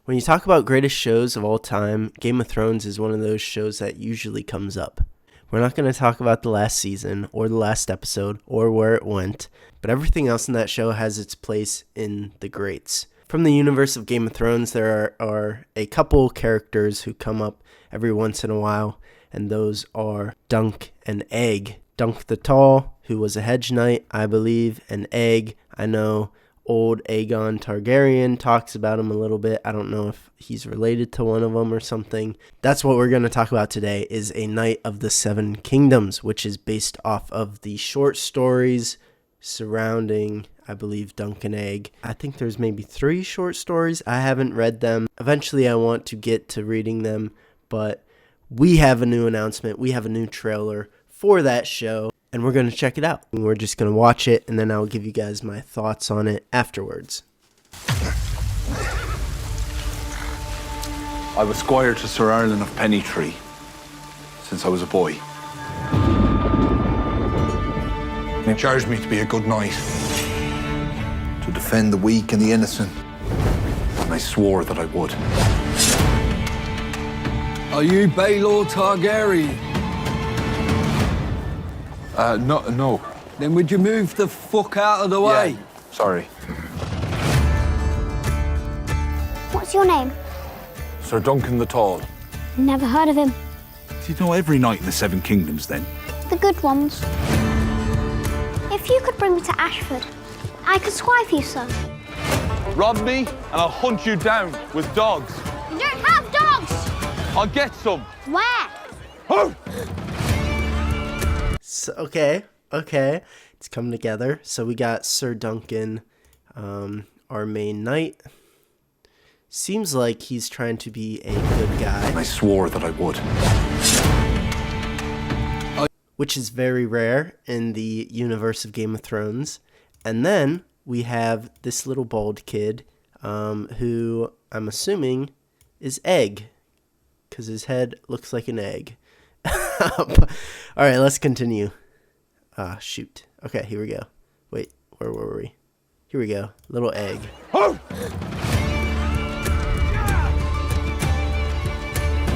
When you talk about greatest shows of all time, Game of Thrones is one of those shows that usually comes up. We're not going to talk about the last season or the last episode or where it went, but everything else in that show has its place in the greats. From the universe of Game of Thrones, there are a couple characters who come up every once in a while, and those are Dunk and Egg. Dunk the Tall, who was a hedge knight, I believe, and Egg, I know old Aegon Targaryen talks about him a little bit. I don't know if he's related to one of them or something. That's what we're going to talk about today, is A Knight of the Seven Kingdoms, which is based off of the short stories surrounding, I believe, Dunk and Egg. I think there's maybe 3 short stories. I haven't read them. Eventually I want to get to reading them, but we have a new announcement. We have a new trailer for that show, and we're going to check it out. We're just going to watch it, and then I'll give you guys my thoughts on it afterwards. I was squire to Sir Arlen of Pennytree since I was a boy. He charged me to be a good knight, to defend the weak and the innocent, and I swore that I would. Are you Baelor Targaryen? No. Then would you move the fuck out of the way? Yeah, sorry. What's your name? Sir Duncan the Tall. Never heard of him. Do you know every knight in the Seven Kingdoms, then? The good ones. If you could bring me to Ashford, I could squire for you, sir. Rob me, and I'll hunt you down with dogs. You don't have dogs! I'll get some. Where? Oh! So, okay, it's coming together. So we got Sir Duncan, our main knight. Seems like he's trying to be a good guy. I swore that I would. Which is very rare in the universe of Game of Thrones. And then we have this little bald kid, who I'm assuming is Egg, because his head looks like an egg. All right, let's continue. Shoot. Okay, here we go. Wait, where were we? Here we go. Little Egg.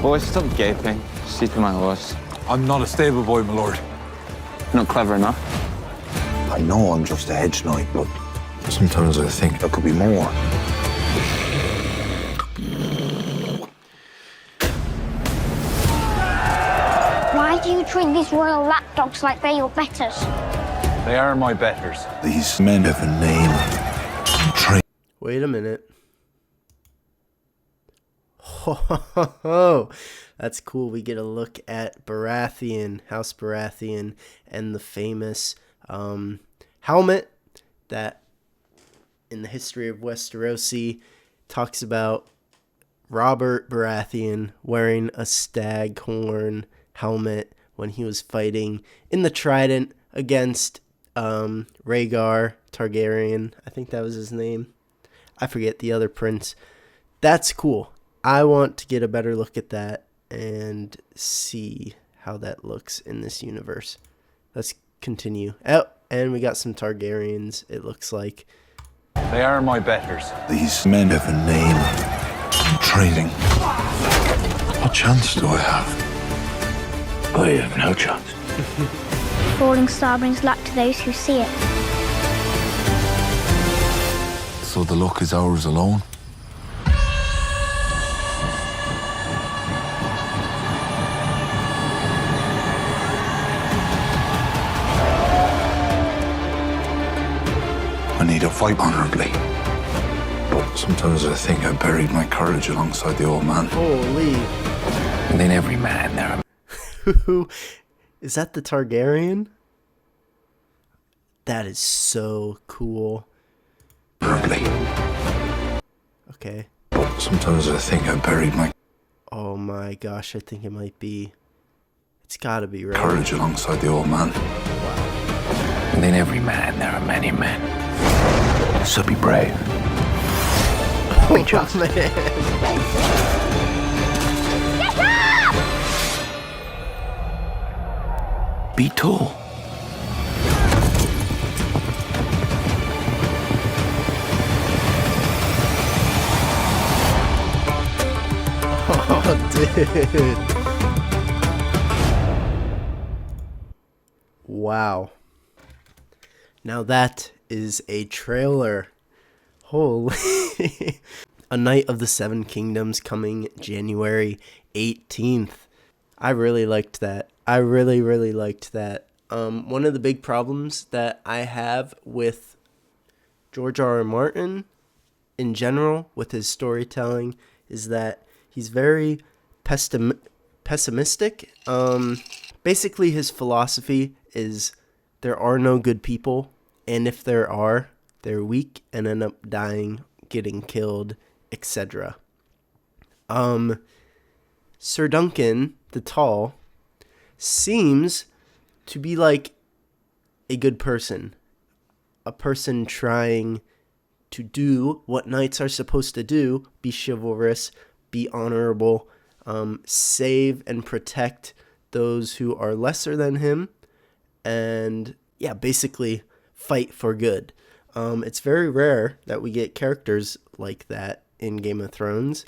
Boys, stop gaping. See to my horse. I'm not a stable boy, my lord. Not clever enough. I know I'm just a hedge knight, but sometimes I think there could be more. Why do you treat these royal lapdogs like they're your betters? They are my betters. These men have a name. Wait a minute. Oh, that's cool. We get a look at Baratheon, House Baratheon, and the famous helmet that in the history of Westerosi talks about Robert Baratheon wearing a staghorn helmet when he was fighting in the Trident against Rhaegar Targaryen. I think that was his name. I forget the other prince. That's cool. I want to get a better look at that and see how that looks in this universe. Let's continue. Oh, and we got some Targaryens, it looks like. They are my betters. These men have a name. Trading. What chance do I have? I have no chance. Falling star brings luck to those who see it. So the luck is ours alone? I need to fight honorably. But sometimes I think I buried my courage alongside the old man. Holy. And in every man there are... Is that the Targaryen? That is so cool. Honorably. Okay. But sometimes I think I buried my Oh my gosh, I think it might be. It's gotta be, right? courage alongside the old man. And in every man there are many men. So be brave. Be just. Be tall. Dude. Wow. Now that is a trailer. Holy. A Knight of the Seven Kingdoms coming January 18th. I really liked that. I really, really liked that. One of the big problems that I have with George R. R. Martin in general with his storytelling is that he's very pessimistic. Basically, his philosophy is there are no good people, and if there are, they're weak and end up dying, getting killed, etc. Sir Duncan the Tall seems to be like a good person, a person trying to do what knights are supposed to do, be chivalrous, be honorable, save and protect those who are lesser than him, and yeah, basically fight for good. It's very rare that we get characters like that in Game of Thrones,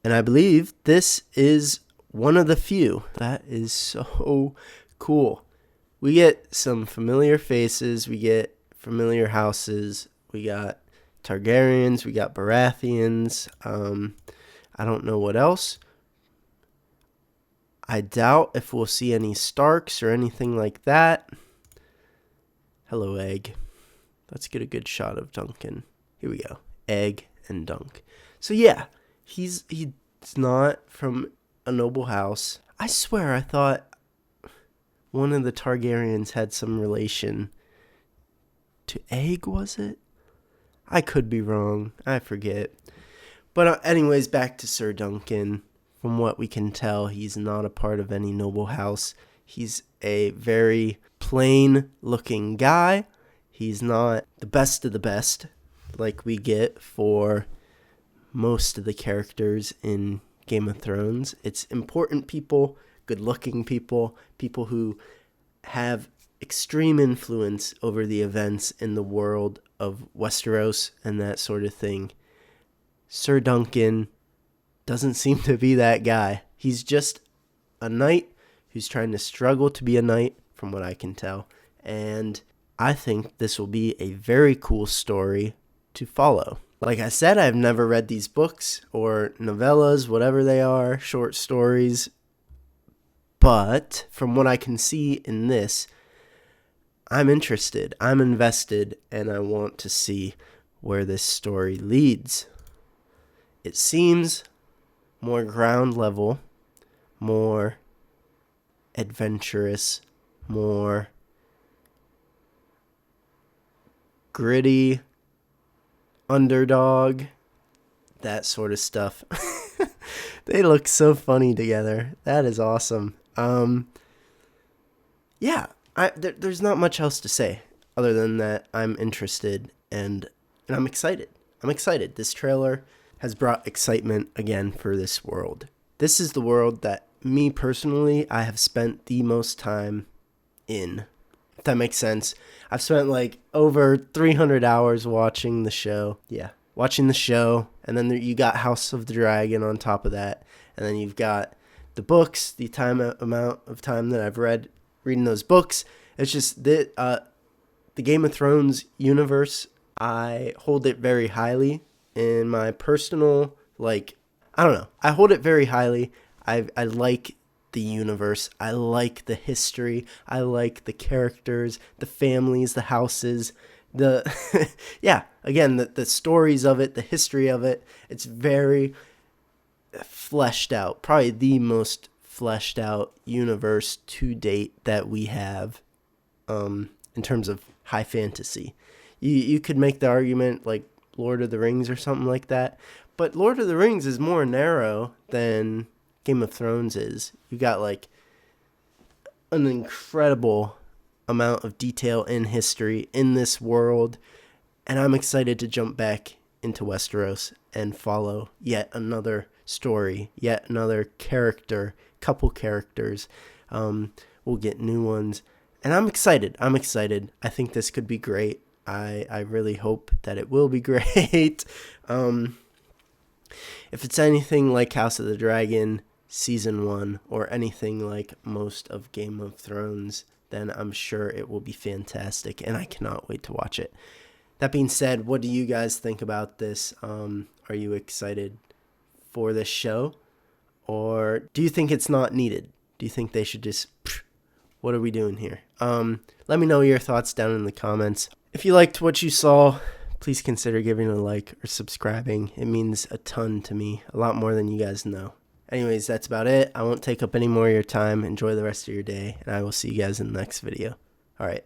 and I believe this is one of the few. That is so cool. We get some familiar faces, we get familiar houses, we got Targaryens, we got Baratheons, I don't know what else. I doubt if we'll see any Starks or anything like that. Hello, Egg. Let's get a good shot of Duncan. Here we go. Egg and Dunk. So yeah, he's not from a noble house. I swear I thought one of the Targaryens had some relation to Egg, was it? I could be wrong. I forget. But anyways, back to Sir Duncan. From what we can tell, he's not a part of any noble house. He's a very plain-looking guy. He's not the best of the best like we get for most of the characters in Game of Thrones. It's important people, good-looking people, people who have extreme influence over the events in the world of Westeros and that sort of thing. Sir Duncan doesn't seem to be that guy. He's just a knight who's trying to struggle to be a knight, from what I can tell. And I think this will be a very cool story to follow. Like I said, I've never read these books or novellas, whatever they are, short stories. But from what I can see in this, I'm interested, I'm invested, and I want to see where this story leads. It seems more ground level, more adventurous, more gritty, underdog, that sort of stuff. They look so funny together. That is awesome. Yeah, there's not much else to say other than that I'm interested and I'm excited. I'm excited. This trailer has brought excitement again for this world. This is the world that me personally, I have spent the most time in. If that makes sense. I've spent like over 300 hours watching the show. Yeah, watching the show. And then you got House of the Dragon on top of that. And then you've got the books, the amount of time that I've reading those books. It's just that the Game of Thrones universe, I hold it very highly in my personal, I don't know. I hold it very highly. I like the universe. I like the history. I like the characters, the families, the houses, yeah, again, the stories of it, the history of it. It's very fleshed out. Probably the most fleshed out universe to date that we have in terms of high fantasy. You could make the argument like Lord of the Rings or something like that. But Lord of the Rings is more narrow than Game of Thrones is. You got like an incredible amount of detail in history in this world. And I'm excited to jump back into Westeros and follow yet another story, yet another character, couple characters. We'll get new ones. And I'm excited. I think this could be great. I really hope that it will be great. If it's anything like House of the Dragon Season 1 or anything like most of Game of Thrones, then I'm sure it will be fantastic, and I cannot wait to watch it. That being said, what do you guys think about this? Are you excited for this show? Or do you think it's not needed? Do you think they should just, what are we doing here? Let me know your thoughts down in the comments. If you liked what you saw, please consider giving a like or subscribing. It means a ton to me, a lot more than you guys know. Anyways, that's about it. I won't take up any more of your time. Enjoy the rest of your day, and I will see you guys in the next video. All right.